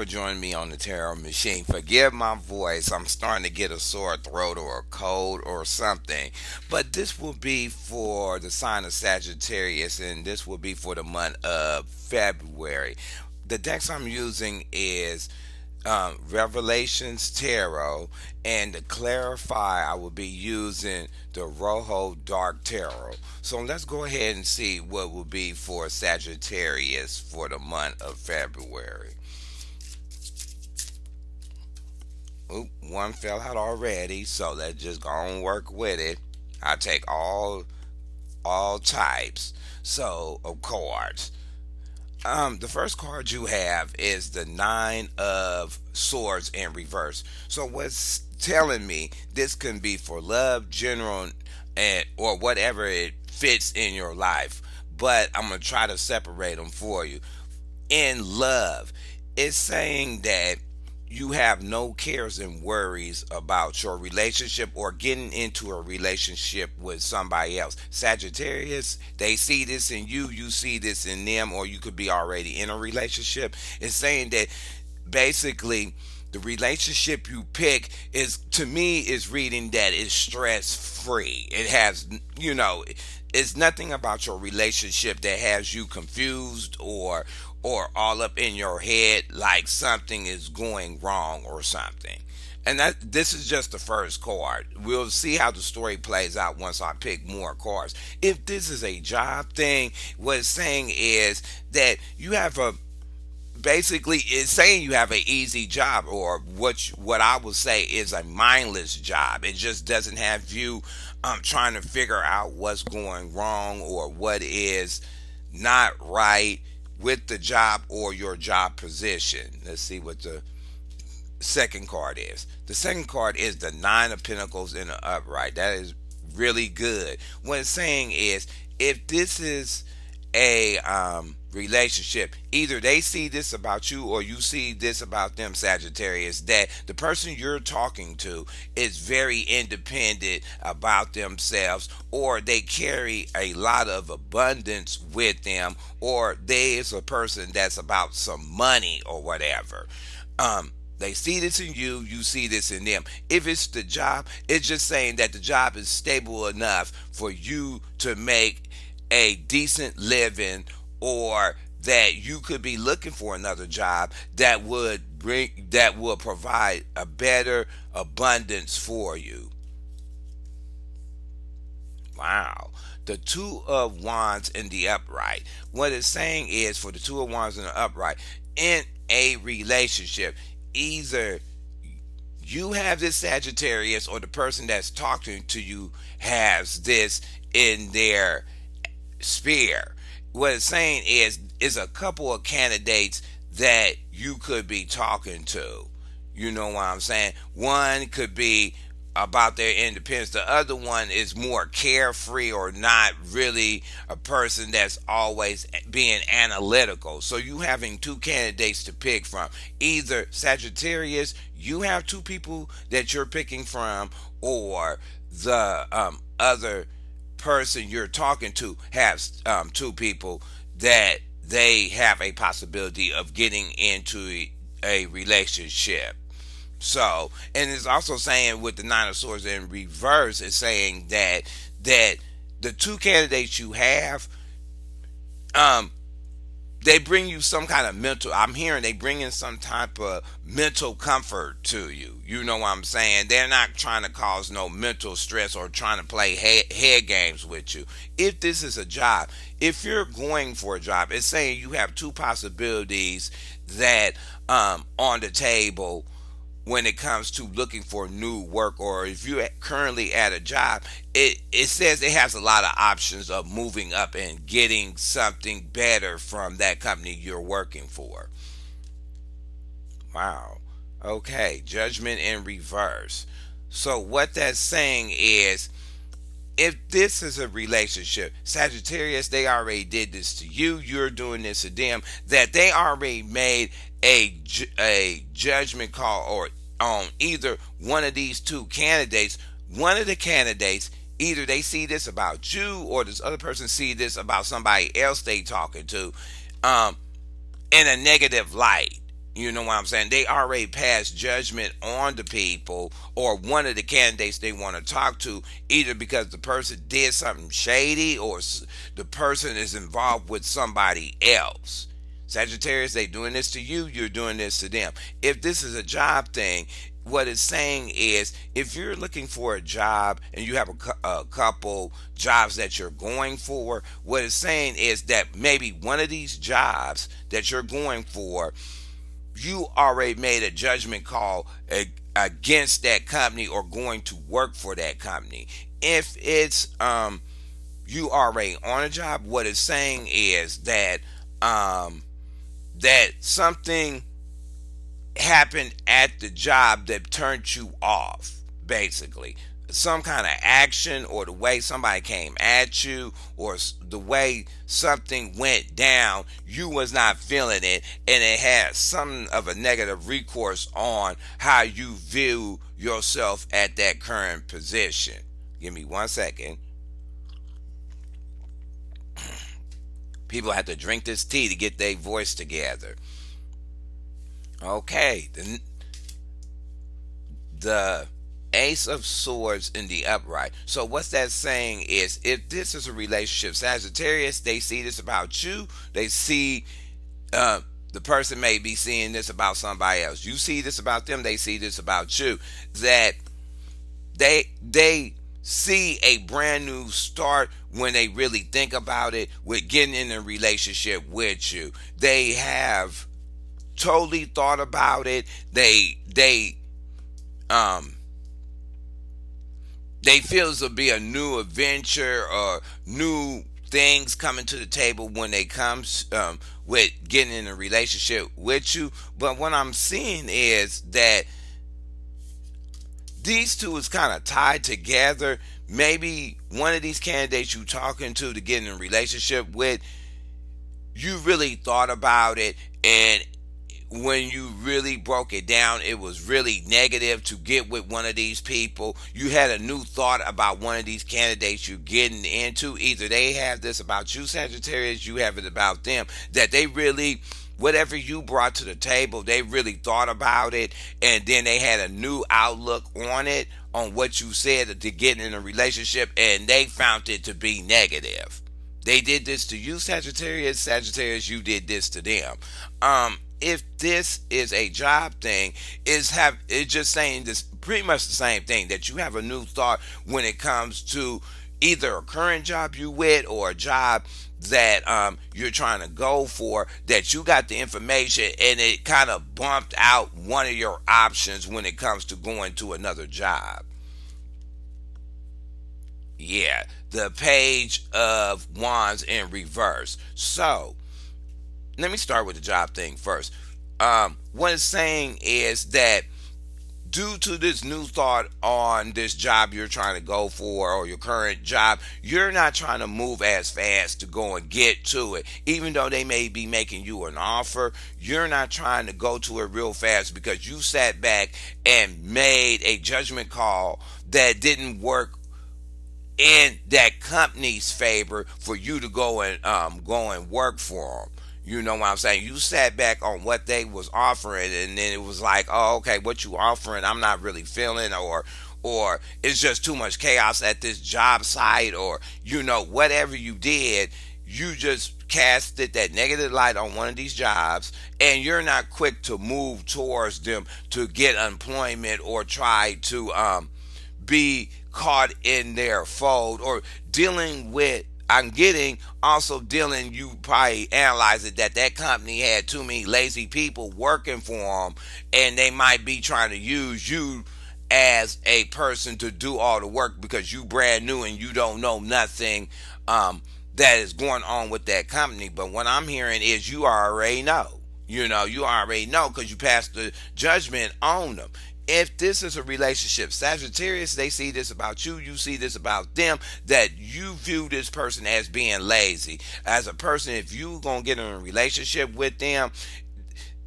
for joining me on the Tarot Machine. Forgive my voice. I'm starting to get a sore throat or a cold or something. But this will be for the sign of Sagittarius, and this will be for the month of February. The decks I'm using is Revelations Tarot, and to clarify, I will be using the Royo Dark Tarot. So let's go ahead and see what will be for Sagittarius for the month of February. Oop, one fell out already, so let's just go and work with it. I take all types so of cards. The first card you have is the Nine of Swords in reverse. So what's telling me this can be for love, general, and or whatever it fits in your life. But I'm gonna try to separate them for you. In love, it's saying that you have no cares and worries about your relationship or getting into a relationship with somebody else. Sagittarius, they see this in you, you see this in them, or you could be already in a relationship. It's saying that basically the relationship you pick is, to me, is reading that it's stress free. It has, it's nothing about your relationship that has you confused or all up in your head like something is going wrong or something. And that this is just the first card. We'll see how the story plays out once I pick more cards. If this is a job thing, what it's saying is that you have a, basically it's saying you have an easy job, or what I would say is a mindless job. It just doesn't have you trying to figure out what's going wrong or what is not right with the job or your job position. Let's see what the second card is. The second card is the Nine of Pentacles in the upright. That is really good. What it's saying is, if this is a relationship, either they see this about you or you see this about them, Sagittarius, that the person you're talking to is very independent about themselves, or they carry a lot of abundance with them, or there is a person that's about some money or whatever. They see this in you, you see this in them. If it's the job, it's just saying that the job is stable enough for you to make a decent living, or that you could be looking for another job that will provide a better abundance for you. Wow. The Two of Wands in the upright. What it's saying is, for the Two of Wands in the upright, in a relationship, either you have this Sagittarius or the person that's talking to you has this in their sphere. What it's saying is a couple of candidates that you could be talking to. You know what I'm saying? One could be about their independence. The other one is more carefree, or not really a person that's always being analytical. So you having two candidates to pick from. Either Sagittarius, you have two people that you're picking from, or the other person you're talking to has two people that they have a possibility of getting into a relationship. So, and it's also saying with the Nine of Swords in reverse, it's saying that the two candidates you have, um, they bring you some kind of mental. I'm hearing they bring in some type of mental comfort to you. You know what I'm saying? They're not trying to cause no mental stress or trying to play head games with you. If this is a job, if you're going for a job, it's saying you have two possibilities that on the table when it comes to looking for new work, or if you're currently at a job, it says it has a lot of options of moving up and getting something better from that company you're working for. Wow. Okay, Judgment in reverse. So what that's saying is, if this is a relationship, Sagittarius, they already did this to you, you're doing this to them, that they already made a judgment call or on either one of these two candidates. One of the candidates, either they see this about you or this other person see this about somebody else they talking to, um, in a negative light. You know what I'm saying? They already passed judgment on the people or one of the candidates they want to talk to, either because the person did something shady or the person is involved with somebody else. Sagittarius, they doing this to you, you're doing this to them. If this is a job thing, what it's saying is if you're looking for a job and you have a couple jobs that you're going for, what it's saying is that maybe one of these jobs that you're going for, you already made a judgment call against that company or going to work for that company. If it's you already on a job, what it's saying is that that something happened at the job that turned you off, basically. Some kind of action or the way somebody came at you or the way something went down, you was not feeling it, and it had some of a negative recourse on how you view yourself at that current position. Give me 1 second. People have to drink this tea to get their voice together. Okay, the Ace of Swords in the upright. So what's that saying is if this is a relationship, Sagittarius, they see this about you. They see the person may be seeing this about somebody else. You see this about them. They see this about you. That they see a brand new start when they really think about it with getting in a relationship with you. They have totally thought about it. Um they feel this will be a new adventure or new things coming to the table when they comes with getting in a relationship with you. But what I'm seeing is that these two is kind of tied together. Maybe one of these candidates you talking to get in a relationship with, you really thought about it, and when you really broke it down, it was really negative to get with one of these people. You had a new thought about one of these candidates you're getting into. Either they have this about you, Sagittarius, you have it about them. That they really, whatever you brought to the table, they really thought about it, and then they had a new outlook on it, on what you said to get in a relationship, and they found it to be negative. They did this to you, Sagittarius. Sagittarius, you did this to them. If this is a job thing, it's just saying this pretty much the same thing, that you have a new thought when it comes to either a current job you with or a job that you're trying to go for, that you got the information and it kind of bumped out one of your options when it comes to going to another job. Yeah, the Page of Wands in reverse. So let me start with the job thing first. What it's saying is that due to this new thought on this job you're trying to go for or your current job, you're not trying to move as fast to go and get to it. Even though they may be making you an offer, you're not trying to go to it real fast because you sat back and made a judgment call that didn't work in that company's favor for you to go and work for them. You know what I'm saying? You sat back on what they was offering, and then it was like, oh, okay, what you offering, I'm not really feeling, or it's just too much chaos at this job site, or whatever you did, you just casted that negative light on one of these jobs, and you're not quick to move towards them to get employment or try to be caught in their fold or dealing with. I'm getting also dealing, you probably analyze it, that company had too many lazy people working for them, and they might be trying to use you as a person to do all the work because you brand new and you don't know nothing that is going on with that company. But what I'm hearing is you already know. You already know because you passed the judgment on them. If this is a relationship, Sagittarius, they see this about you, you see this about them, that you view this person as being lazy. As a person, if you gonna get in a relationship with them,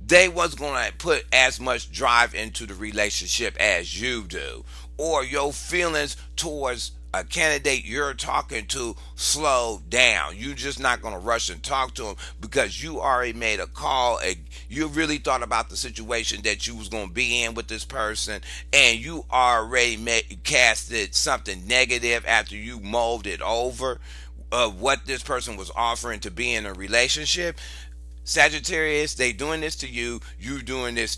they was gonna put as much drive into the relationship as you do. Or your feelings towards a candidate you're talking to slow down. You're just not going to rush and talk to them because you already made a call. You really thought about the situation that you was going to be in with this person, and you already casted something negative after you mulled it over of what this person was offering to be in a relationship. Sagittarius, they doing this to you. You doing this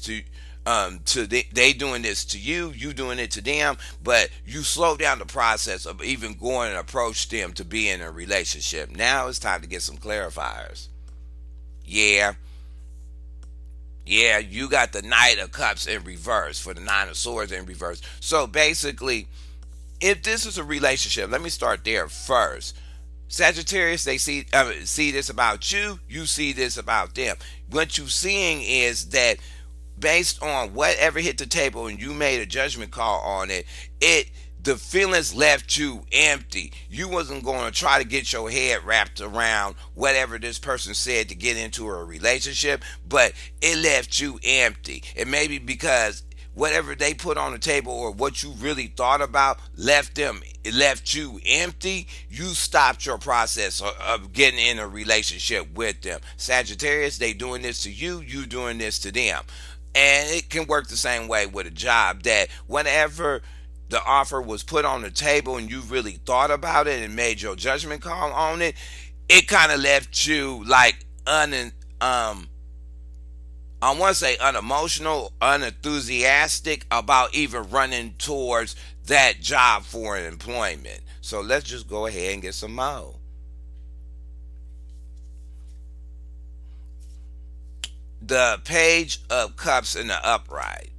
they doing this to you. You doing it to them. But you slow down the process of even going and approach them to be in a relationship. Now it's time to get some clarifiers. Yeah, yeah, you got the Knight of Cups in reverse for the Nine of Swords in reverse. So basically, if this is a relationship, let me start there first. Sagittarius, they see this about you. You see this about them. What you seeing is that based on whatever hit the table and you made a judgment call on it, the feelings left you empty. You wasn't going to try to get your head wrapped around whatever this person said to get into a relationship, but it left you empty. It may be because whatever they put on the table or what you really thought about it left you empty. You stopped your process of getting in a relationship with them. Sagittarius, they doing this to you. You doing this to them. And it can work the same way with a job, that whenever the offer was put on the table and you really thought about it and made your judgment call on it, it kind of left you like I want to say unemotional, unenthusiastic about even running towards that job for an employment. So let's just go ahead and get some more. The Page of Cups in the upright.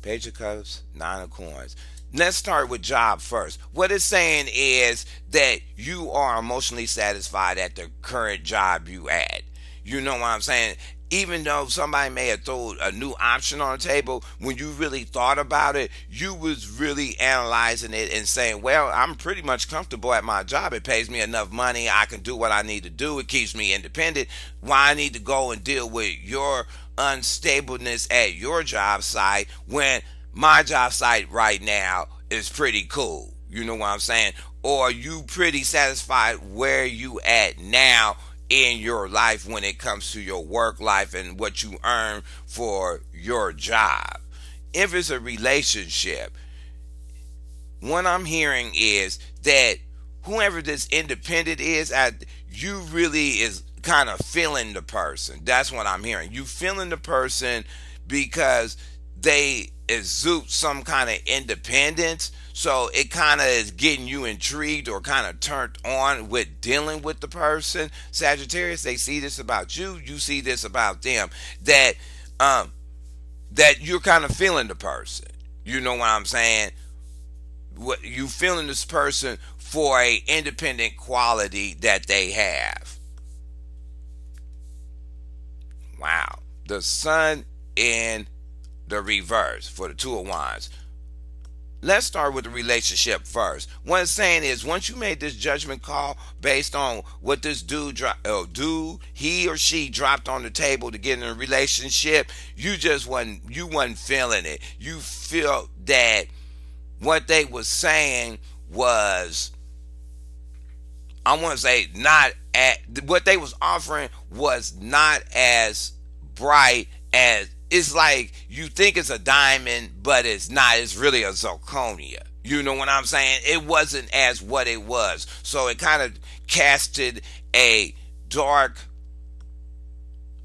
Page of Cups, Nine of Coins. Let's start with job first. What it's saying is that you are emotionally satisfied at the current job you at. You know what I'm saying? Even though somebody may have thrown a new option on the table, when you really thought about it, you was really analyzing it and saying, well, I'm pretty much comfortable at my job. It pays me enough money. I can do what I need to do. It keeps me independent. Why I need to go and deal with your unstableness at your job site when my job site right now is pretty cool. You know what I'm saying? Or you pretty satisfied where you at now in your life when it comes to your work life and what you earn for your job. If it's a relationship, what I'm hearing is that whoever this independent is, you really is kind of feeling the person. That's what I'm hearing. You feeling the person because they exude some kind of independence. So it kind of is getting you intrigued or kind of turned on with dealing with the person. Sagittarius, they see this about you. You see this about them. That you're kind of feeling the person. You know what I'm saying? What you feeling this person for a independent quality that they have. Wow. The Sun in the reverse for the Two of Wands. Let's start with the relationship first. What it's saying is, once you made this judgment call based on what this he or she dropped on the table to get in a relationship, you wasn't feeling it. You feel that what they was saying was, I want to say, not at what they was offering was not as bright as. It's like you think it's a diamond, but it's not. It's really a zirconia. You know what I'm saying? It wasn't as what it was. So it kind of casted a dark,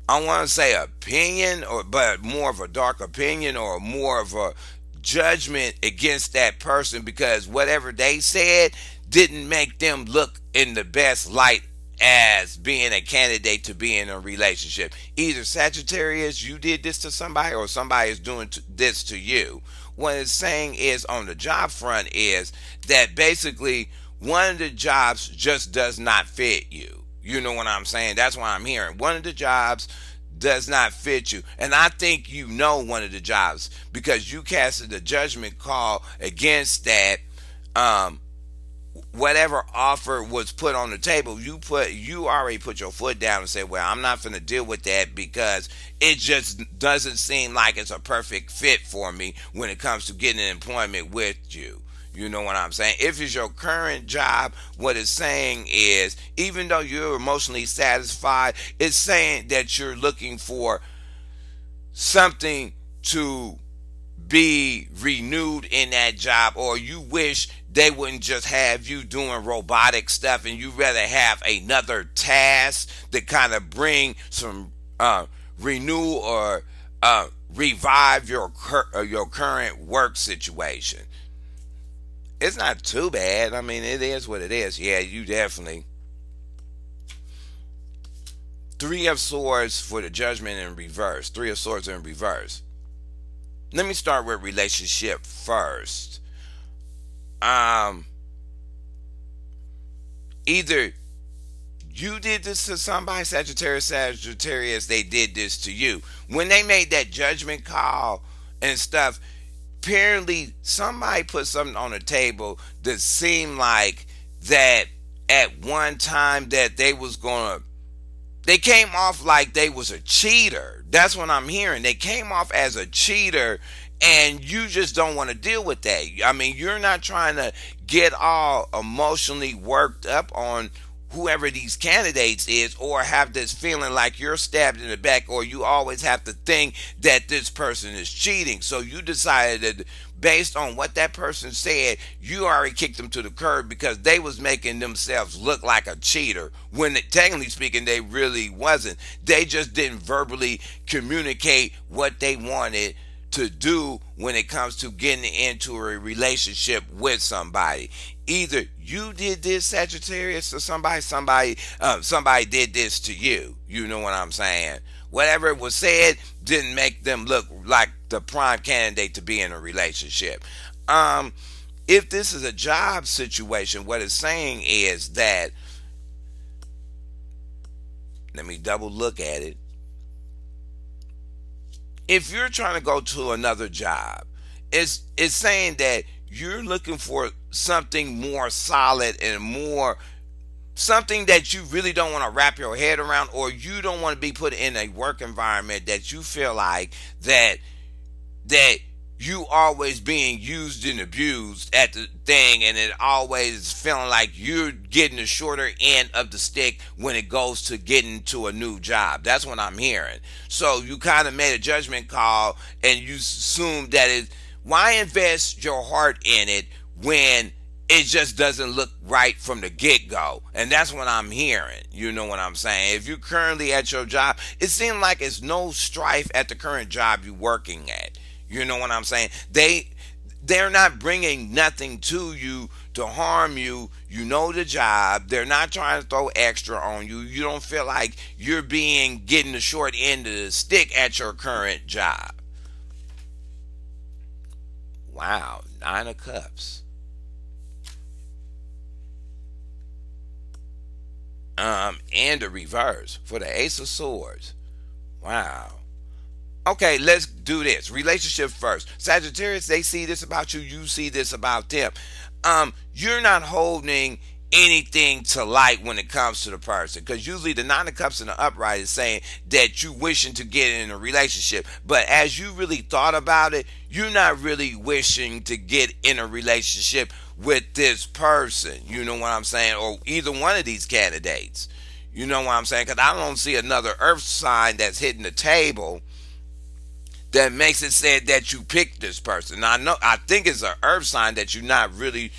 I want to say opinion, but more of a dark opinion or more of a judgment against that person, because whatever they said didn't make them look in the best light as being a candidate to be in a relationship. Either Sagittarius, you did this to somebody, or somebody is doing this to you. What it's saying is, on the job front, is that basically one of the jobs just does not fit you. You know what I'm saying? That's what I'm hearing. One of the jobs does not fit you. And I think you know one of the jobs because you casted a judgment call against that. Whatever offer was put on the table, you already put your foot down and said, well, I'm not going to deal with that because it just doesn't seem like it's a perfect fit for me when it comes to getting employment with you. You know what I'm saying? If it's your current job, what it's saying is, even though you're emotionally satisfied, it's saying that you're looking for something to be renewed in that job, or you wish they wouldn't just have you doing robotic stuff and you rather have another task that kind of bring some renew or revive your current work situation. It's not too bad. I mean, it is what it is. Yeah, you definitely. Three of Swords for the Judgment in reverse. Three of Swords in reverse. Let me start with relationship first. Um, Either you did this to somebody, Sagittarius, they did this to you. When they made that judgment call and stuff, apparently somebody put something on the table that seemed like that at one time that they came off like they was a cheater. That's what I'm hearing. They came off as a cheater, and you just don't want to deal with that. I mean, you're not trying to get all emotionally worked up on whoever these candidates is, or have this feeling like you're stabbed in the back, or you always have to think that this person is cheating. So you decided that based on what that person said, you already kicked them to the curb because they was making themselves look like a cheater when technically speaking they really wasn't. They just didn't verbally communicate what they wanted to do when it comes to getting into a relationship with somebody. Either you did this, Sagittarius, or somebody did this to you. You know what I'm saying? Whatever was said didn't make them look like the prime candidate to be in a relationship. If this is a job situation, what it's saying is that, let me double look at it. If you're trying to go to another job, it's saying that you're looking for something more solid and more something that you really don't want to wrap your head around, or you don't want to be put in a work environment that you feel like that you always being used and abused at the thing, and it always feeling like you're getting the shorter end of the stick when it goes to getting to a new job. That's what I'm hearing. So you kind of made a judgment call, and you assume that why invest your heart in it when it just doesn't look right from the get-go. And that's what I'm hearing. You know what I'm saying? If you're currently at your job, it seems like it's no strife at the current job you're working at. You know what I'm saying? They're not bringing nothing to you to harm you. You know the job. They're not trying to throw extra on you. You don't feel like you're getting the short end of the stick at your current job. Wow, Nine of Cups. And the reverse for the Ace of Swords. Wow. Okay, let's do this. Relationship first. Sagittarius, they see this about you. You see this about them. You're not holding anything to light when it comes to the person, because usually the Nine of Cups in the upright is saying that you wishing to get in a relationship, but as you really thought about it, you're not really wishing to get in a relationship with this person. You know what I'm saying? Or either one of these candidates. You know what I'm saying? Because I don't see another earth sign that's hitting the table that makes it say that you picked this person. Now, I think it's an earth sign that you're not really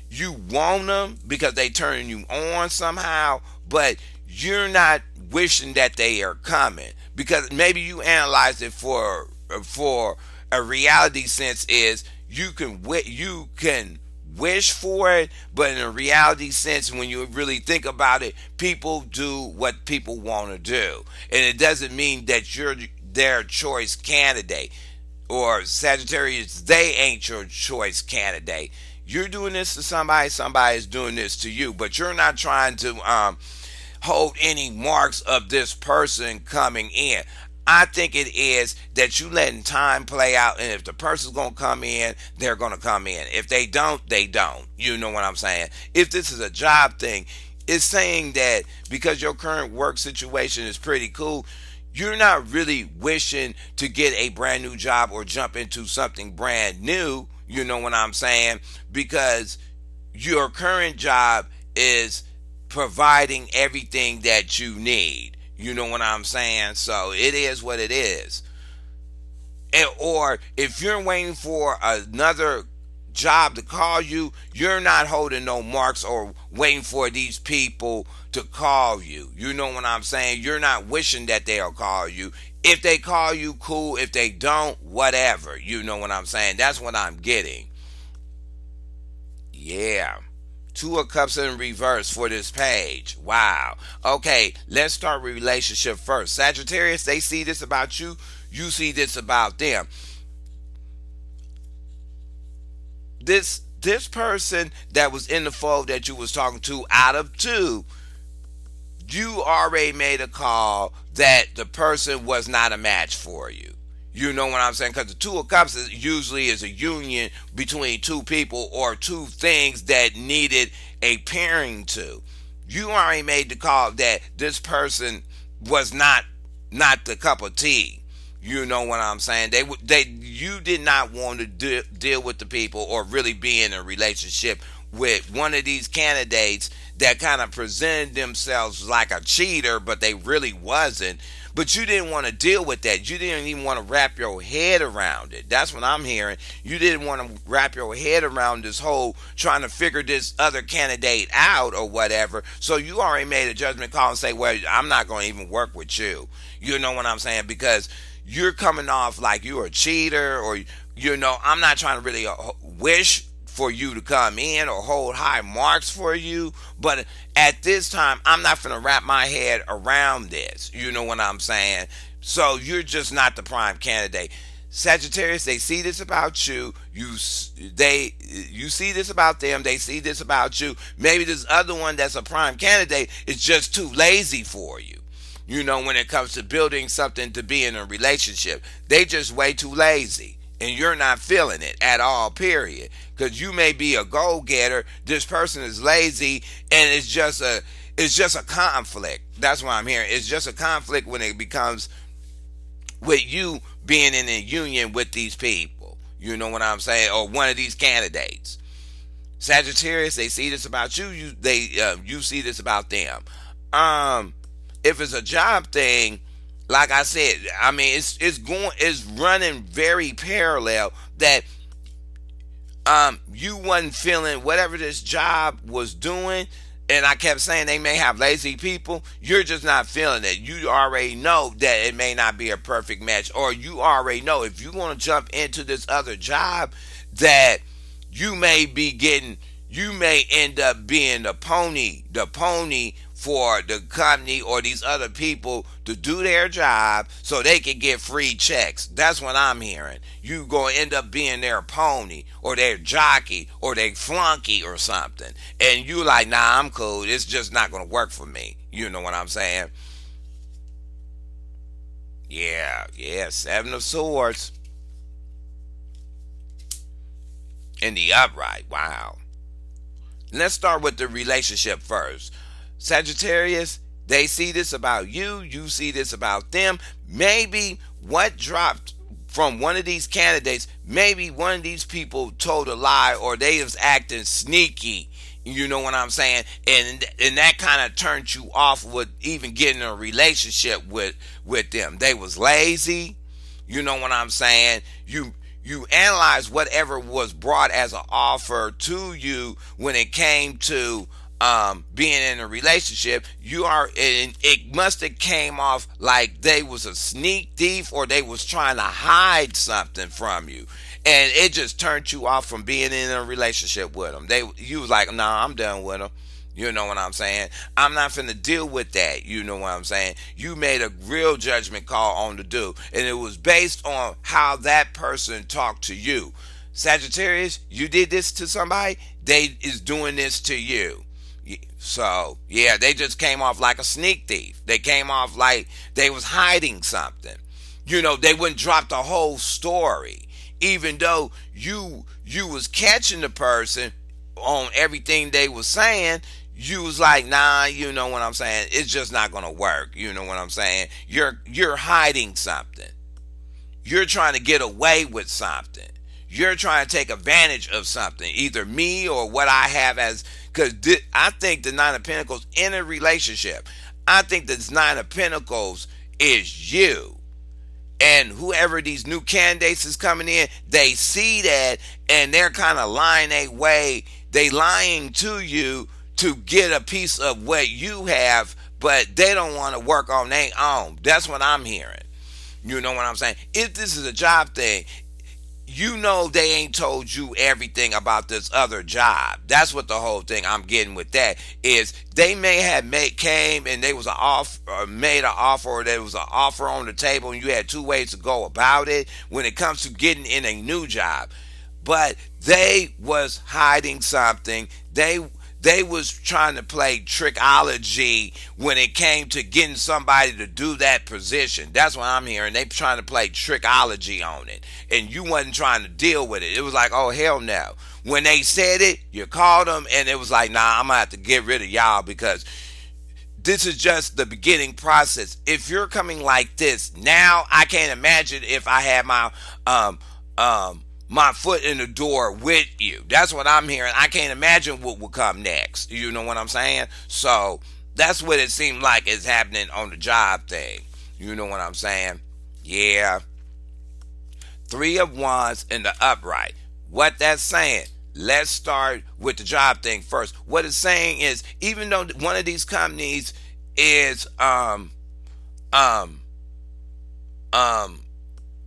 you want them because they turning you on somehow, but you're not wishing that they are coming, because maybe you analyze it for a reality sense is you can wish for it, but in a reality sense, when you really think about it, people do what people want to do, and it doesn't mean that you're their choice candidate. Or Sagittarius, they ain't your choice candidate. You're doing this to somebody's doing this to you, but you're not trying to hold any marks of this person coming in. I think it is that you letting time play out, and if the person's gonna come in, they're gonna come in. If they don't, they don't. You know what I'm saying? If this is a job thing, it's saying that because your current work situation is pretty cool, you're not really wishing to get a brand new job or jump into something brand new. You know what I'm saying? Because your current job is providing everything that you need. You know what I'm saying? So it is what it is. Or if you're waiting for another job to call you, you're not holding no marks or waiting for these people to call you. You know what I'm saying? You're not wishing that they'll call you. If they call you, cool. If they don't, whatever. You know what I'm saying? That's what I'm getting. Yeah. Two of Cups in reverse for this page. Wow. Okay, let's start with relationship first. Sagittarius, they see this about you. You see this about them. This person that was in the fold that you was talking to, out of two, you already made a call that the person was not a match for you. You know what I'm saying? Because the Two of Cups usually is a union between two people or two things that needed a pairing to. You already made the call that this person was not the cup of tea. You know what I'm saying? You did not want to deal with the people or really be in a relationship with one of these candidates that kind of presented themselves like a cheater, but they really wasn't. But you didn't want to deal with that. You didn't even want to wrap your head around it. That's what I'm hearing. You didn't want to wrap your head around this whole trying to figure this other candidate out or whatever. So you already made a judgment call and say, well, I'm not going to even work with you. You know what I'm saying? Because you're coming off like you're a cheater, or, I'm not trying to really wish for you to come in or hold high marks for you. But at this time, I'm not going to wrap my head around this. You know what I'm saying? So you're just not the prime candidate. Sagittarius, they see this about you. You see this about them. They see this about you. Maybe this other one that's a prime candidate is just too lazy for you. When it comes to building something to be in a relationship, they just way too lazy. And you're not feeling it at all, period. Because you may be a goal-getter, this person is lazy, and it's just a conflict. That's what I'm hearing. It's just a conflict when it becomes with you being in a union with these people. You know what I'm saying? Or one of these candidates. Sagittarius, they see this about you. You see this about them. If it's a job thing, like I said, I mean, it's running very parallel that you wasn't feeling whatever this job was doing. And I kept saying they may have lazy people. You're just not feeling it. You already know that it may not be a perfect match, or you already know if you want to jump into this other job that you may end up being the pony for the company or these other people to do their job so they can get free checks. That's what I'm hearing. You gonna end up being their pony or their jockey or their flunky or something. And you like, nah, I'm cool. It's just not gonna work for me. You know what I'm saying? Yeah, Seven of Swords in the upright. Wow. Let's start with the relationship first. Sagittarius, they see this about you. You see this about them. Maybe what dropped from one of these candidates, maybe one of these people told a lie or they was acting sneaky. You know what I'm saying? And that kind of turned you off with even getting a relationship with them. They was lazy. You know what I'm saying? You analyze whatever was brought as an offer to you when it came to being in a relationship. It must have came off like they was a sneak thief or they was trying to hide something from you, and it just turned you off from being in a relationship with them. You was like, nah, I'm done with them. You know what I'm saying? I'm not finna deal with that. You know what I'm saying? You made a real judgment call on the dude, and it was based on how that person talked to you. Sagittarius, you did this to somebody, they is doing this to you. So, yeah, they just came off like a sneak thief. They came off like they was hiding something. They wouldn't drop the whole story. Even though you was catching the person on everything they was saying, you was like, nah, you know what I'm saying? It's just not gonna work. You know what I'm saying? You're hiding something. You're trying to get away with something. you're trying to take advantage of something, either me or what I have as. Because I think the Nine of Pentacles in a relationship, I think the Nine of Pentacles is you. And whoever these new candidates is coming in, they see that and they're kind of lying a way. They lying to you to get a piece of what you have, but they don't want to work on their own. That's what I'm hearing. You know what I'm saying? If this is a job thing, you know they ain't told you everything about this other job. That's what the whole thing I'm getting with that is. They may have came and they was made an offer, or there was an offer on the table, and you had two ways to go about it when it comes to getting in a new job. But they was hiding something. They was trying to play trickology when it came to getting somebody to do that position. That's what I'm hearing. They trying to play trickology on it. And you wasn't trying to deal with it. It was like, oh, hell no. When they said it, you called them, and it was like, nah, I'm going to have to get rid of y'all because this is just the beginning process. If you're coming like this, now I can't imagine if I had my foot in the door with you. That's what I'm hearing. I can't imagine what will come next. You know what I'm saying? So that's what it seemed like is happening on the job thing. You know what I'm saying? Yeah. Three of Wands in the upright. What that's saying? Let's start with the job thing first. What it's saying is, even though one of these companies is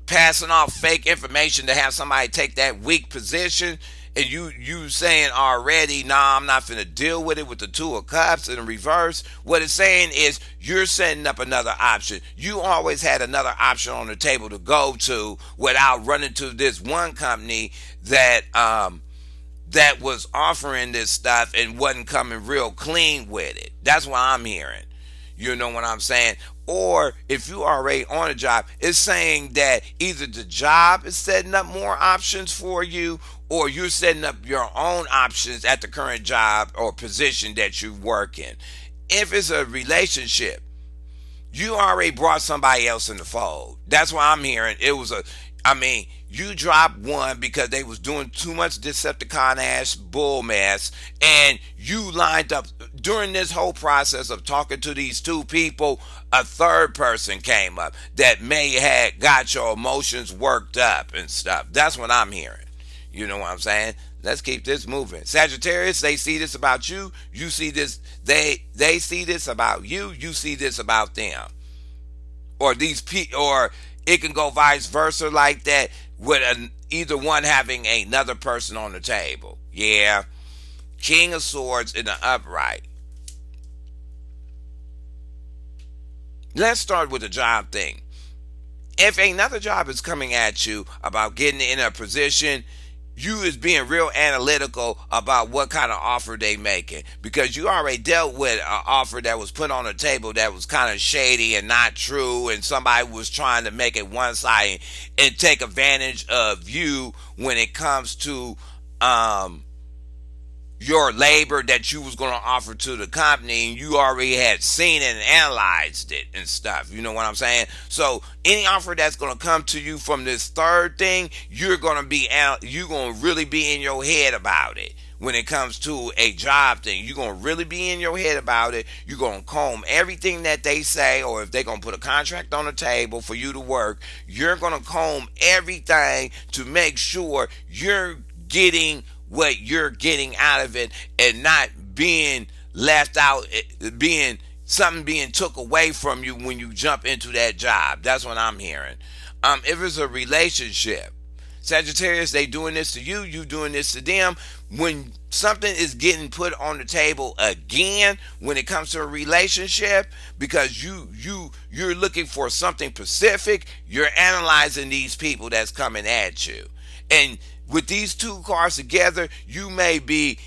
passing off fake information to have somebody take that weak position, and you saying already, nah, I'm not finna deal with it with the Two of Cups in reverse. What it's saying is you're setting up another option. You always had another option on the table to go to without running to this one company that that was offering this stuff and wasn't coming real clean with it. That's what I'm hearing. You know what I'm saying? Or if you are already on a job, it's saying that either the job is setting up more options for you, or you're setting up your own options at the current job or position that you work in. If it's a relationship, you already brought somebody else in the fold. That's what I'm hearing. You dropped one because they was doing too much Decepticon ass bull mess, and you lined up during this whole process of talking to these two people. A third person came up that may have got your emotions worked up and stuff. That's what I'm hearing. You know what I'm saying? Let's keep this moving. Sagittarius, they see this about you. You see this. They see this about you. You see this about them. Or or it can go vice versa like that, with either one having another person on the table. Yeah. King of Swords in the upright. Let's start with the job thing. If another job is coming at you about getting in a position, you is being real analytical about what kind of offer they making, because you already dealt with an offer that was put on the table that was kind of shady and not true, and somebody was trying to make it one-sided and take advantage of you when it comes to your labor that you was going to offer to the company, and you already had seen it and analyzed it and stuff. You know what I'm saying? So any offer that's going to come to you from this third thing, you're going to really be in your head about it. When it comes to a job thing, you're going to really be in your head about it. You're going to comb everything that they say, or if they're going to put a contract on the table for you to work, you're going to comb everything to make sure you're getting what you're getting out of it, and not being left out, being took away from you when you jump into that job. That's what I'm hearing. If it's a relationship, Sagittarius, they doing this to you, you doing this to them. When something is getting put on the table again, when it comes to a relationship, because you're looking for something specific, you're analyzing these people that's coming at you. And with these two cards together, you may be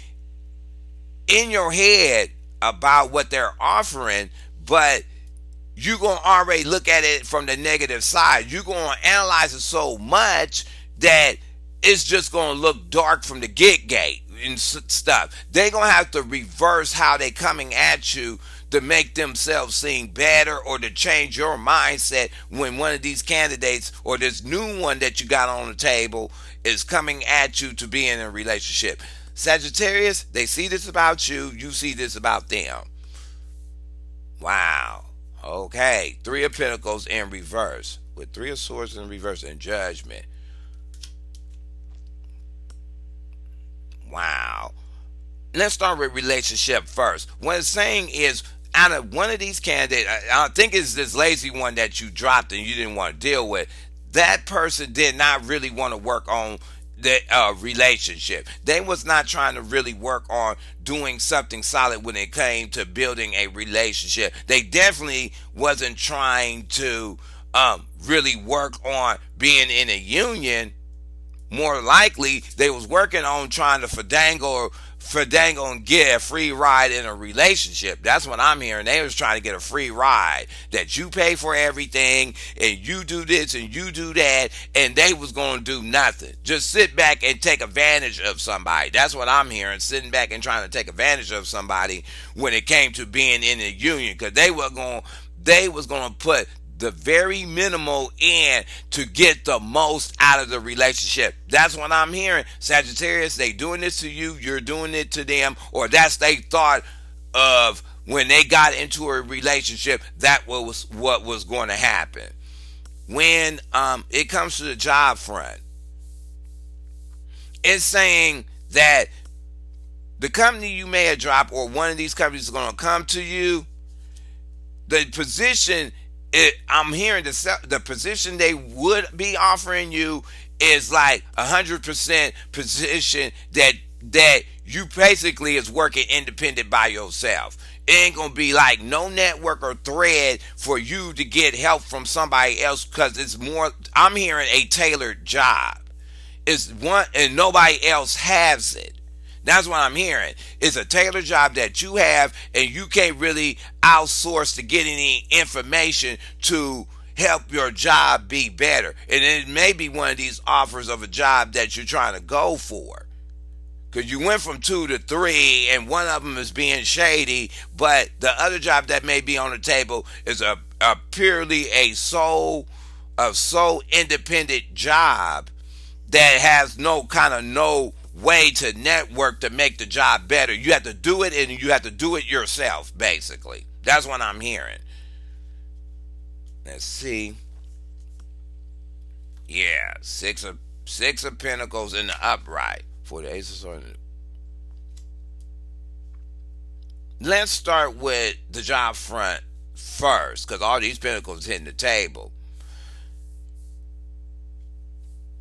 in your head about what they're offering, but you're going to already look at it from the negative side. You're going to analyze it so much that it's just going to look dark from the get gate and stuff. They're going to have to reverse how they coming at you to make themselves seem better or to change your mindset when one of these candidates or this new one that you got on the table is coming at you to be in a relationship. Sagittarius, they see this about you, you see this about them. Wow. Okay. Three of Pentacles in reverse. With Three of Swords in reverse and Judgment. Wow. Let's start with relationship first. What it's saying is, out of one of these candidates, I think it's this lazy one that you dropped and you didn't want to deal with. That person did not really want to work on the relationship. They was not trying to really work on doing something solid when it came to building a relationship. They definitely wasn't trying to really work on being in a union. More likely, they was working on trying to fandangle and get a free ride in a relationship. That's what I'm hearing. They was trying to get a free ride, that you pay for everything and you do this and you do that, and they was going to do nothing. Just sit back and take advantage of somebody. That's what I'm hearing. Sitting back and trying to take advantage of somebody when it came to being in a union, because they was going to put the very minimal in to get the most out of the relationship. That's what I'm hearing. Sagittarius, they doing this to you, you're doing it to them, or that's they thought of when they got into a relationship. That was what was going to happen. When it comes to the job front, it's saying that the company you may have dropped, or one of these companies, is going to come to you. The position, I'm hearing the position they would be offering you is like 100% position that you basically is working independent by yourself. It ain't gonna be like no network or thread for you to get help from somebody else, because it's more. I'm hearing a tailored job. It's one and nobody else has it. That's what I'm hearing. It's a tailored job that you have, and you can't really outsource to get any information to help your job be better. And it may be one of these offers of a job that you're trying to go for. Because you went from 2 to 3, and one of them is being shady, but the other job that may be on the table is a purely a sole independent job that has no way to network to make the job better. You have to do it, and you have to do it yourself, basically. That's what I'm hearing. Let's see. Yeah, six of Pentacles in the upright for the Ace of Swords. Let's start with the job front first, because all these Pentacles hitting the table.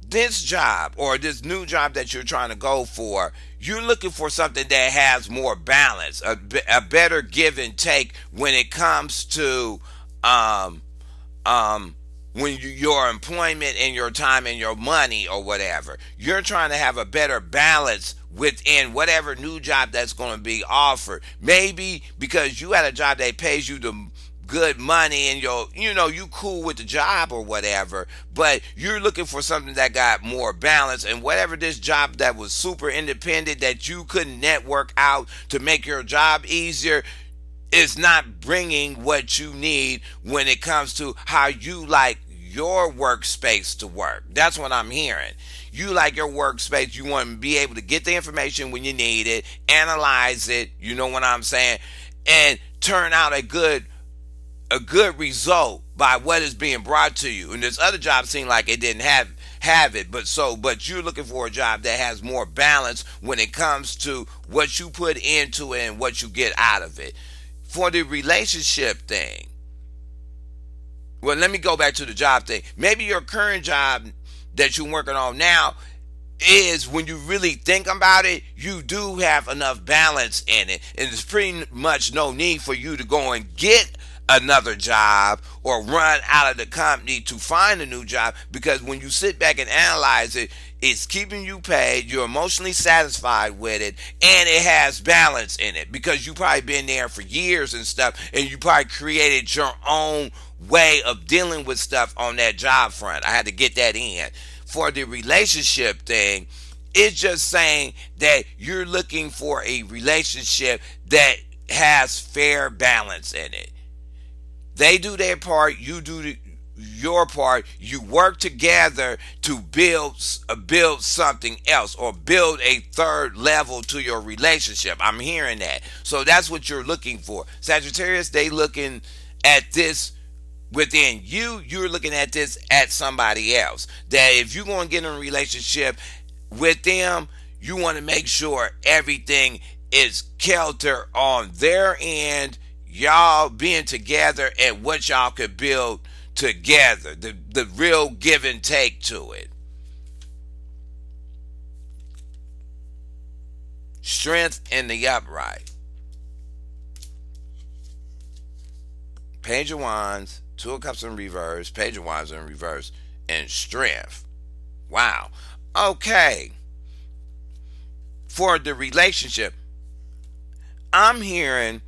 This job, or this new job that you're trying to go for, you're looking for something that has more balance, a better give and take when it comes to your employment and your time and your money or whatever. You're trying to have a better balance within whatever new job that's going to be offered. Maybe because you had a job that pays you the good money and you cool with the job or whatever, but you're looking for something that got more balance, and whatever this job that was super independent that you couldn't network out to make your job easier is not bringing what you need when it comes to how you like your workspace to work. That's what I'm hearing. You like your workspace, you want to be able to get the information when you need it, analyze it, you know what I'm saying, and turn out a good result by what is being brought to you. And this other job seemed like it didn't have it, but you're looking for a job that has more balance when it comes to what you put into it and what you get out of it. For the relationship thing, well, let me go back to the job thing. Maybe your current job that you're working on now is, when you really think about it, you do have enough balance in it, and there's pretty much no need for you to go and get another job or run out of the company to find a new job, because when you sit back and analyze it, it's keeping you paid, you're emotionally satisfied with it, and it has balance in it because you probably been there for years and stuff, and you probably created your own way of dealing with stuff on that job front. I had to get that in. For the relationship thing, it's just saying that you're looking for a relationship that has fair balance in it. They do their part, you do your part. You work together to build something else, or build a third level to your relationship. I'm hearing that. So that's what you're looking for. Sagittarius, they looking at this within you. You're looking at this at somebody else. That if you're going to get in a relationship with them, you want to make sure everything is kelter on their end, y'all being together, and what y'all could build together. The real give and take to it. Strength in the upright. Page of Wands, Two of Cups in reverse, Page of Wands in reverse, and strength. Wow. Okay. For the relationship, I'm hearing,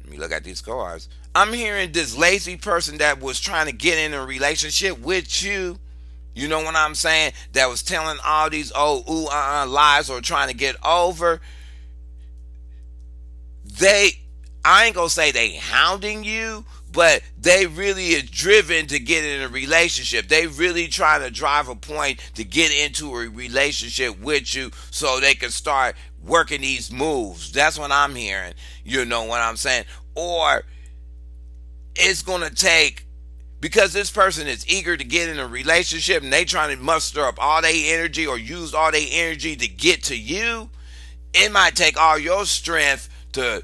let me look at these cards. I'm hearing this lazy person that was trying to get in a relationship with you. You know what I'm saying? That was telling all these old lies, or trying to get over. I ain't gonna say they hounding you, but they really is driven to get in a relationship. They really trying to drive a point to get into a relationship with you, so they can start working these moves. That's what I'm hearing. You know what I'm saying? Or it's gonna take, because this person is eager to get in a relationship, and they trying to muster up all their energy, or use all their energy to get to you. It might take all your strength to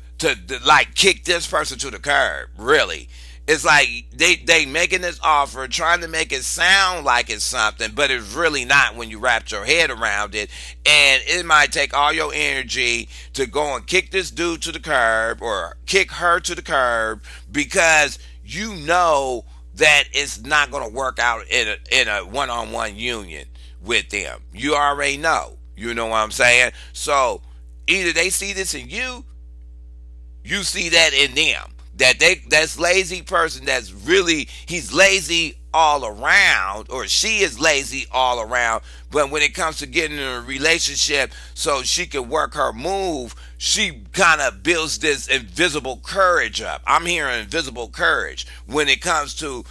like kick this person to the curb. Really, it's like they making this offer, trying to make it sound like it's something, but it's really not when you wrap your head around it. And it might take all your energy to go and kick this dude to the curb, or kick her to the curb, because you know that it's not going to work out in a one-on-one union with them. You already know. You know what I'm saying? So either they see this in you, you see that in them. That's lazy person, that's really, he's lazy all around, or she is lazy all around. But when it comes to getting in a relationship so she can work her move, she kind of builds this invisible courage up. I'm hearing invisible courage when it comes to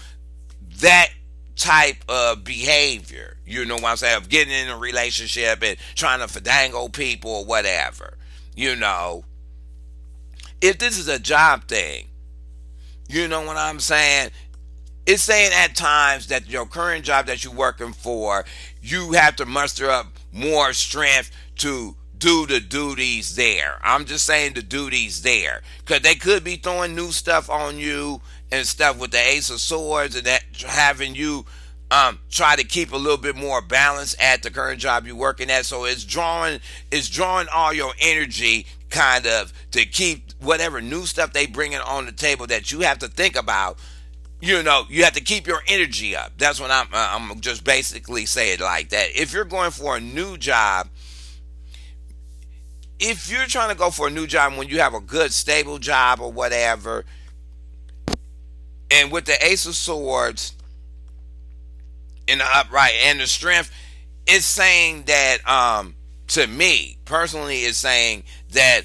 that type of behavior. You know what I'm saying? Of getting in a relationship and trying to fandango people or whatever. You know, if this is a job thing, you know what I'm saying? It's saying at times that your current job that you're working for, you have to muster up more strength to do the duties there. I'm just saying the duties there. Because they could be throwing new stuff on you and stuff with the Ace of Swords, and that having you try to keep a little bit more balance at the current job you're working at. So it's drawing all your energy, kind of, to keep whatever new stuff they bringing on the table that you have to think about. You know, you have to keep your energy up. That's what I'm just basically saying like that. If you're going for a new job, if you're trying to go for a new job when you have a good stable job or whatever, and with the Ace of Swords in the upright and the strength, it's saying that, to me personally, it's saying that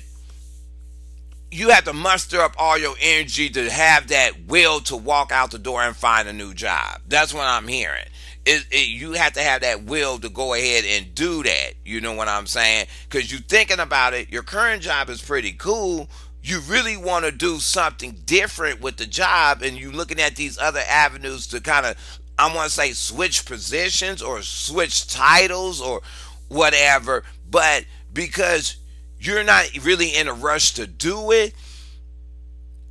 you have to muster up all your energy to have that will to walk out the door and find a new job. That's what I'm hearing. You have to have that will to go ahead and do that. You know what I'm saying? Because you're thinking about it. Your current job is pretty cool. You really want to do something different with the job, and you're looking at these other avenues to kind of, I want to say, switch positions or switch titles or whatever. But because you're not really in a rush to do it,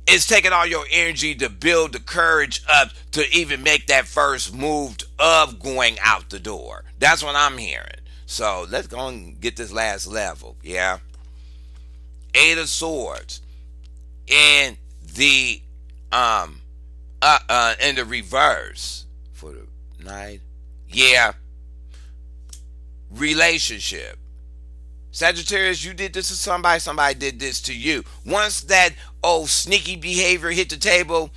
it's taking all your energy to build the courage up to even make that first move of going out the door. That's what I'm hearing. So let's go and get this last level. Yeah. Eight of Swords in the in the reverse for the night. Yeah. Relationship. Sagittarius, you did this to somebody, somebody did this to you. Once that old sneaky behavior hit the table,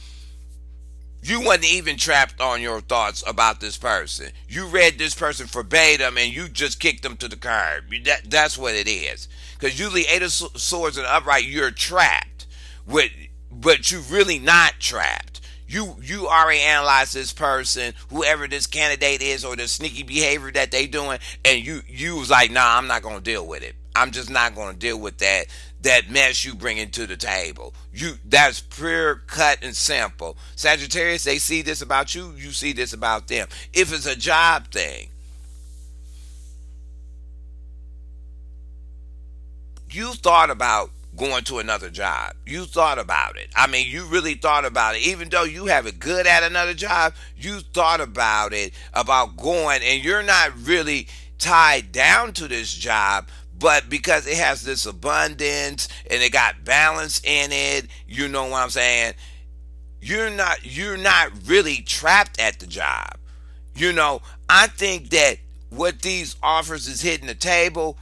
you wasn't even trapped on your thoughts about this person. You read this person verbatim and you just kicked them to the curb. That's what it is. Because usually Eight of Swords and upright, you're trapped. with, but you really not trapped. You already analyze this person, whoever this candidate is, or the sneaky behavior that they doing, and you was like, nah, I'm not gonna deal with it. I'm just not gonna deal with that mess you bringing to the table. That's pure cut and simple. Sagittarius, they see this about you, you see this about them. If it's a job thing, you thought about going to another job. You thought about it. I mean, you really thought about it. Even though you have it good at another job, you thought about it, about going, and you're not really tied down to this job, but because it has this abundance and it got balance in it, you know what I'm saying? You're not really trapped at the job. You know, I think that what these offers is hitting the table,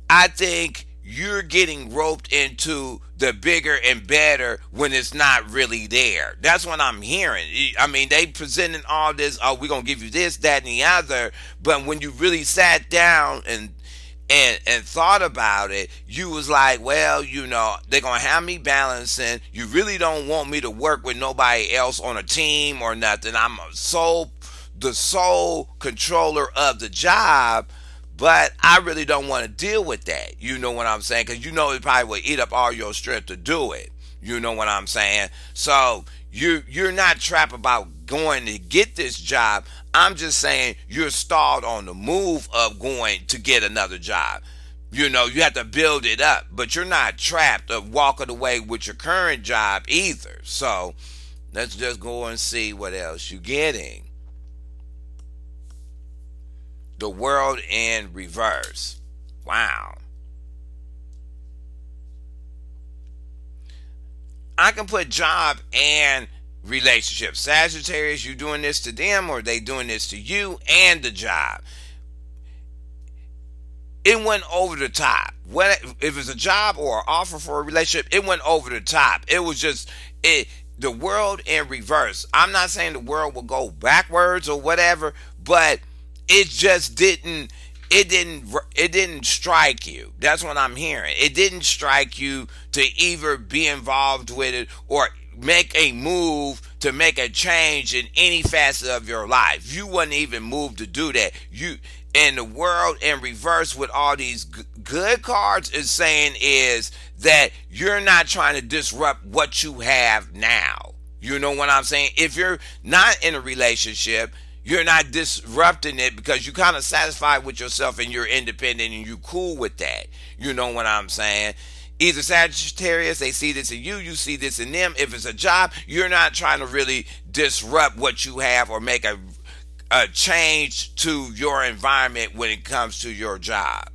I think you're getting roped into the bigger and better when it's not really there. That's what I'm hearing. I mean, they presenting all this, oh, we're gonna give you this, that, and the other, but when you really sat down and thought about it, you was like, well, they're gonna have me balancing. You really don't want me to work with nobody else on a team or nothing. I'm the sole controller of the job, but I really don't want to deal with that. You know what I'm saying? Because it probably will eat up all your strength to do it. You know what I'm saying? So you're not trapped about going to get this job. I'm just saying you're stalled on the move of going to get another job. You have to build it up, but you're not trapped of walking away with your current job either. So let's just go and see what else you're getting. The world in reverse. Wow. I can put job and relationship. Sagittarius, you doing this to them or they doing this to you and the job. It went over the top. If it's a job or an offer for a relationship, it went over the top. It was just the world in reverse. I'm not saying the world will go backwards or whatever, but it just didn't strike you. That's what I'm hearing. It didn't strike you to either be involved with it or make a move to make a change in any facet of your life. You wasn't even moved to do that. You and the world in reverse with all these good cards is saying is that you're not trying to disrupt what you have now. You know what I'm saying? If you're not in a relationship, you're not disrupting it because you're kind of satisfied with yourself and you're independent and you cool with that. You know what I'm saying? Either Sagittarius, they see this in you, you see this in them. If it's a job, you're not trying to really disrupt what you have or make a change to your environment when it comes to your job.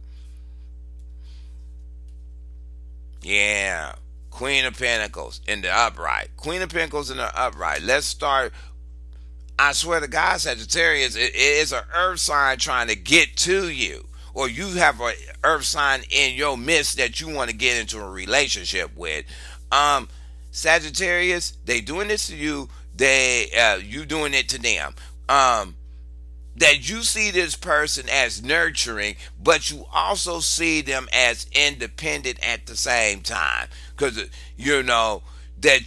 Yeah. Queen of Pentacles in the upright. Queen of Pentacles in the upright. Let's start. I swear to God, Sagittarius, it is an earth sign trying to get to you. Or you have an earth sign in your midst that you want to get into a relationship with. Sagittarius, they doing this to you. You doing it to them. That you see this person as nurturing, but you also see them as independent at the same time. Because, that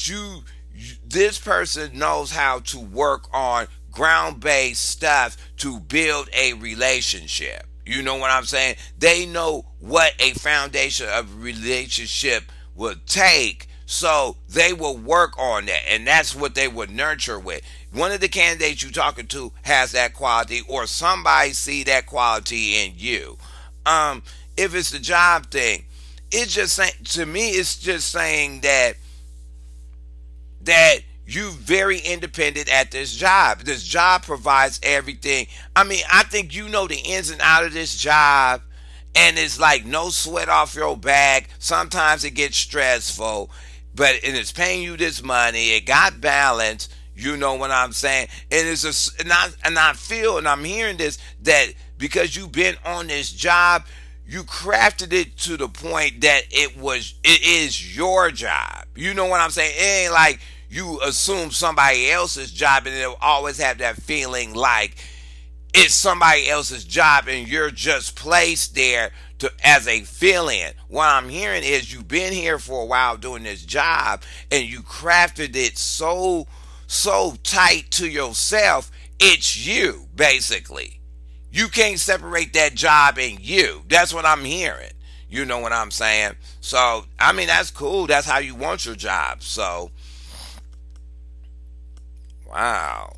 this person knows how to work on ground-based stuff to build a relationship. You know what I'm saying? They know what a foundation of a relationship will take, so they will work on that, and that's what they will nurture with. One of the candidates you're talking to has that quality, or somebody see that quality in you. If it's the job thing, it's just saying, to me, it's just saying that you very independent at this job. This job provides everything. I mean, I think you know the ins and out of this job, and it's like no sweat off your back. Sometimes it gets stressful, and it's paying you this money. It got balance. You know what I'm saying? And I feel, and I'm hearing this, that because you've been on this job, you crafted it to the point that it is your job. You know what I'm saying? It ain't like you assume somebody else's job and it'll always have that feeling like It's somebody else's job and you're just placed there to as a fill-in. What I'm hearing is you've been here for a while doing this job and you crafted it so tight to yourself. It's you basically. You can't separate that job and you. That's what I'm hearing. You know what I'm saying? So I mean that's cool. That's how you want your job. So wow.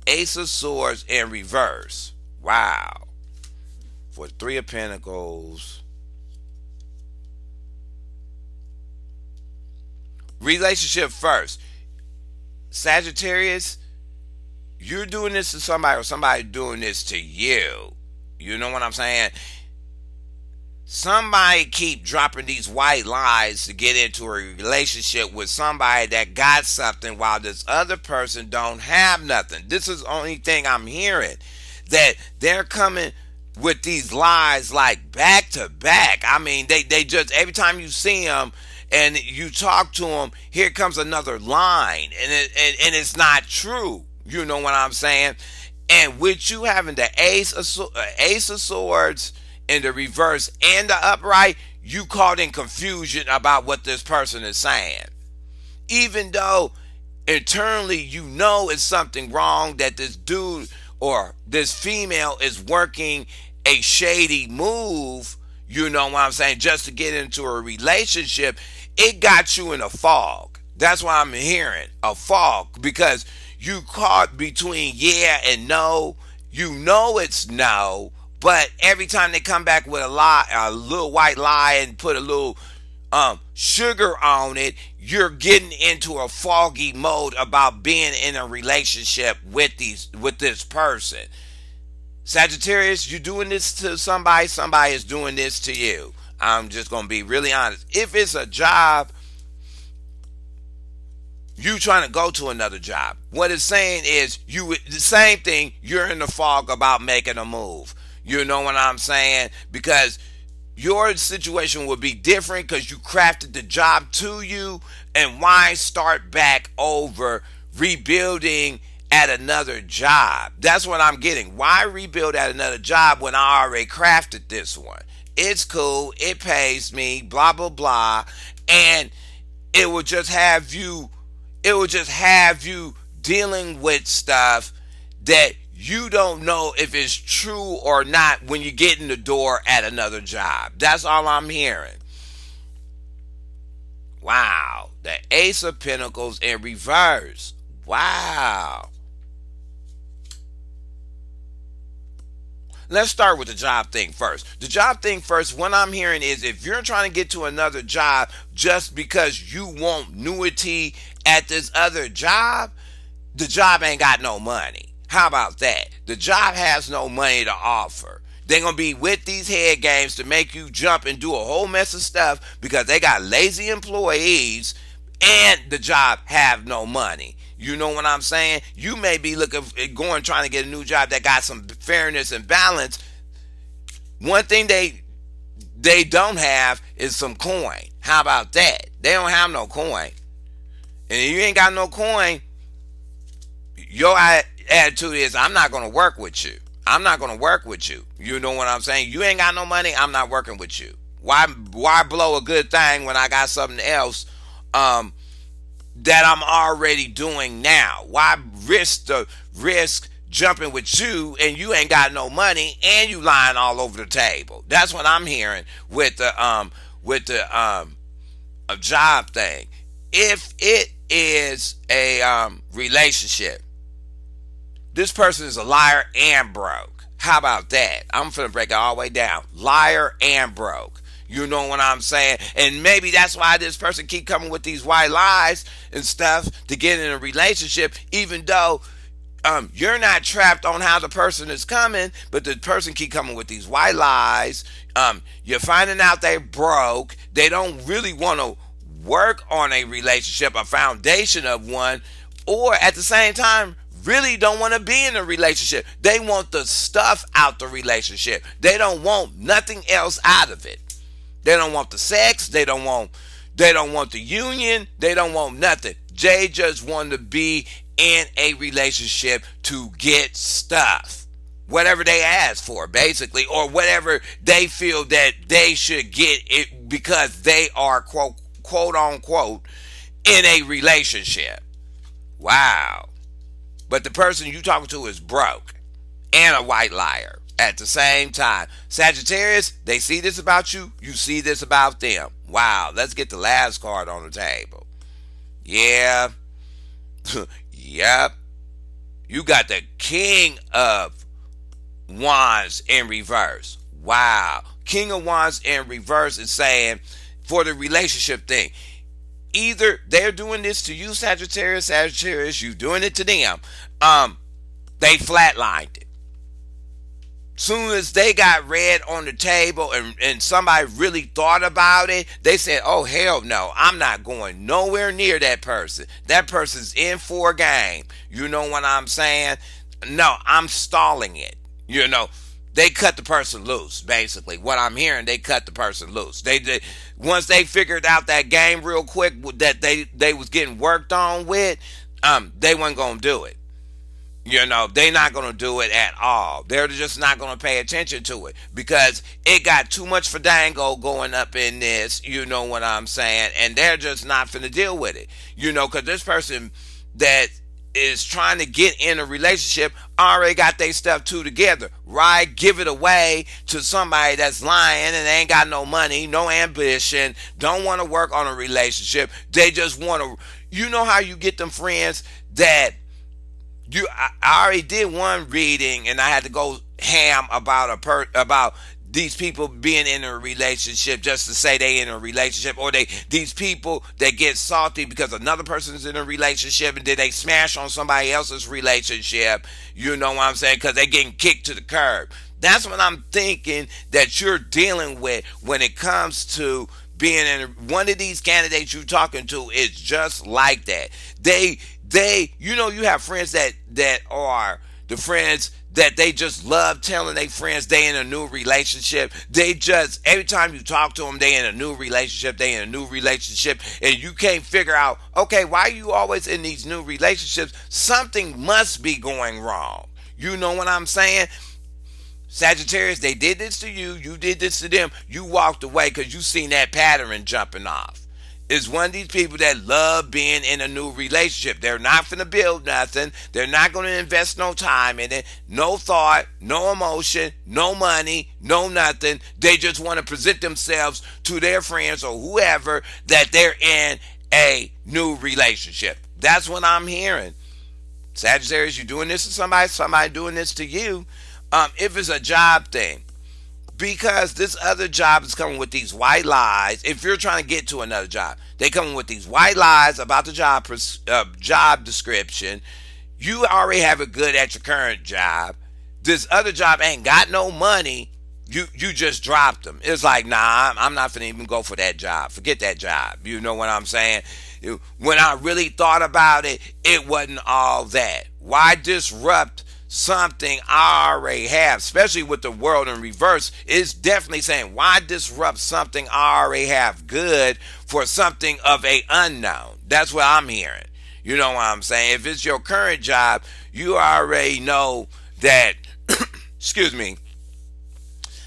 Ace of Swords in reverse. Wow. For Three of Pentacles. Relationship first. Sagittarius, you're doing this to somebody or somebody doing this to you. You know what I'm saying? Somebody keep dropping these white lies to get into a relationship with somebody that got something while this other person don't have nothing. This is the only thing I'm hearing. That they're coming with these lies like back to back. I mean, they just every time you see them and you talk to them, here comes another line, and it's not true. You know what I'm saying? And with you having the Ace of Swords in the reverse and the upright, you caught in confusion about what this person is saying. Even though internally you know it's something wrong, that this dude or this female is working a shady move, you know what I'm saying, just to get into a relationship, it got you in a fog. That's what I'm hearing, a fog, because you caught between yeah and no. You know it's no, but every time they come back with a lie, a little white lie, and put a little sugar on it, you're getting into a foggy mode about being in a relationship with this person. Sagittarius, you're doing this to somebody, somebody is doing this to you. I'm just gonna be really honest. If it's a job, you trying to go to another job. What it's saying is you the same thing, you're in the fog about making a move. You know what I'm saying? Because your situation would be different because you crafted the job to you. And why start back over rebuilding at another job? That's what I'm getting. Why rebuild at another job when I already crafted this one? It's cool. It pays me. Blah blah blah. And it will just have you. It will just have you dealing with stuff that you don't know if it's true or not when you get in the door at another job. That's all I'm hearing. Wow. The Ace of Pentacles in reverse. Wow. Let's start with the job thing first. The job thing first, what I'm hearing is if you're trying to get to another job just because you want annuity at this other job, the job ain't got no money. How about that? The job has no money to offer. They're going to be with these head games to make you jump and do a whole mess of stuff because they got lazy employees and the job have no money. You know what I'm saying? You may be going trying to get a new job that got some fairness and balance. One thing they don't have is some coin. How about that? They don't have no coin. And if you ain't got no coin, your attitude is, I'm not going to work with you. I'm not going to work with you. You know what I'm saying? You ain't got no money, I'm not working with you. Why blow a good thing when I got something else that I'm already doing now? Why risk jumping with you and you ain't got no money and you lying all over the table? That's what I'm hearing with the a job thing. If it is a relationship, this person is a liar and broke. How about that? I'm finna break it all the way down. Liar and broke. You know what I'm saying? And maybe that's why this person keep coming with these white lies and stuff to get in a relationship, even though you're not trapped on how the person is coming, but the person keep coming with these white lies. You're finding out they're broke. They don't really want to work on a relationship, a foundation of one, or at the same time really don't want to be in a relationship. They want the stuff out the relationship. They don't want nothing else out of it. They don't want the sex. They don't want the union. They don't want nothing. They just want to be in a relationship to get stuff. whatever they ask for, basically, or whatever they feel that they should get it because they are quote unquote in a relationship. Wow. But the person you talking to is broke and a white liar at the same time. Sagittarius, they see this about you, you see this about them. Wow, let's get the last card on the table. Yeah. Yep. You got the King of Wands in reverse. Wow. King of Wands in reverse is saying for the relationship thing, either they're doing this to you, Sagittarius, you doing it to them. They flatlined it. Soon as they got red on the table and somebody really thought about it, they said, oh, hell no, I'm not going nowhere near that person. That person's in for a game. You know what I'm saying? No, I'm stalling it. You know, they cut the person loose, basically. What I'm hearing, they cut the person loose. They once they figured out that game real quick that they was getting worked on with, they weren't going to do it. You know, they're not going to do it at all. They're just not going to pay attention to it because it got too much fadango going up in this, you know what I'm saying? And they're just not finna deal with it. You know, because this person that is trying to get in a relationship already got their stuff two together, right? Give it away to somebody that's lying and ain't got no money, no ambition, don't want to work on a relationship. They just want to, you know how you get them friends that I already did one reading and I had to go ham about these people being in a relationship just to say they in a relationship, or these people that get salty because another person's in a relationship and then they smash on somebody else's relationship. You know what I'm saying? Because they getting kicked to the curb. That's what I'm thinking that you're dealing with when it comes to being in one of these candidates you're talking to is just like that. You know, you have friends that are the friends that they just love telling their friends they in a new relationship. They just, every time you talk to them, they in a new relationship, and you can't figure out, okay, why are you always in these new relationships? Something must be going wrong. You know what I'm saying? Sagittarius, they did this to you, you did this to them, you walked away because you seen that pattern jumping off. Is one of these people that love being in a new relationship. They're not finna build nothing. They're not going to invest no time in it, no thought, no emotion, no money, no nothing. They just want to present themselves to their friends or whoever that they're in a new relationship. That's what I'm hearing. Sagittarius, you doing this to somebody doing this to you. If it's a job thing, because this other job is coming with these white lies. If you're trying to get to another job, they coming with these white lies about the job description. You already have it good at your current job. This other job ain't got no money. You just dropped them. It's like, nah, I'm not finna even go for that job. Forget that job. You know what I'm saying? When I really thought about it, it wasn't all that. Why disrupt something I already have, especially with the world in reverse? Is definitely saying, why disrupt something I already have good for something of a unknown? That's what I'm hearing. You know what I'm saying? If it's your current job, you already know that excuse me,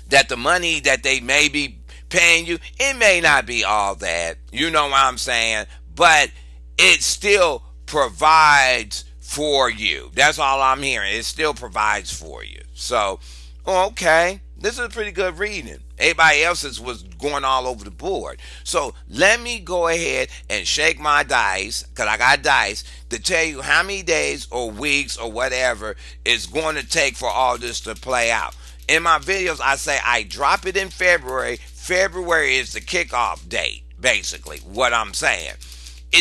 that the money that they may be paying you, it may not be all that. You know what I'm saying? But it still provides for you. That's all I'm hearing. It still provides for you. So, okay, this is a pretty good reading. Everybody else's was going all over the board. So let me go ahead and shake my dice, because I got dice, to tell you how many days or weeks or whatever it's going to take for all this to play out. In my videos, I say I drop it in February. February is the kickoff date, basically, what I'm saying.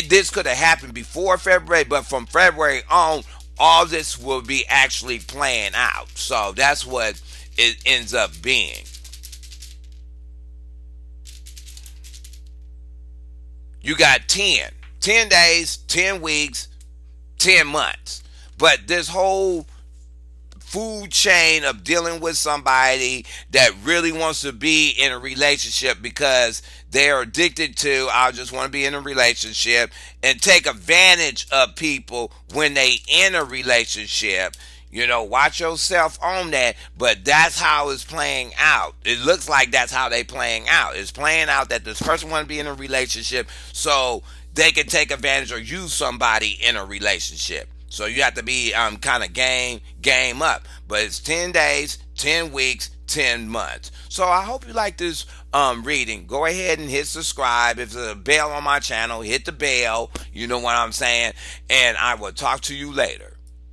This could have happened before February, but from February on, all this will be actually playing out. So that's what it ends up being. You got 10 days, 10 weeks, 10 months. But this whole food chain of dealing with somebody that really wants to be in a relationship because they're addicted to, I just want to be in a relationship, and take advantage of people when they in a relationship. Watch yourself on that. But that's how it's playing out. It looks like that's how they playing out. It's playing out that this person want to be in a relationship so they can take advantage or use somebody in a relationship. So you have to be kind of game up. But it's 10 days, 10 weeks, 10 months. So I hope you like this reading. Go ahead and hit subscribe. If there's a bell on my channel, hit the bell. You know what I'm saying? And I will talk to you later.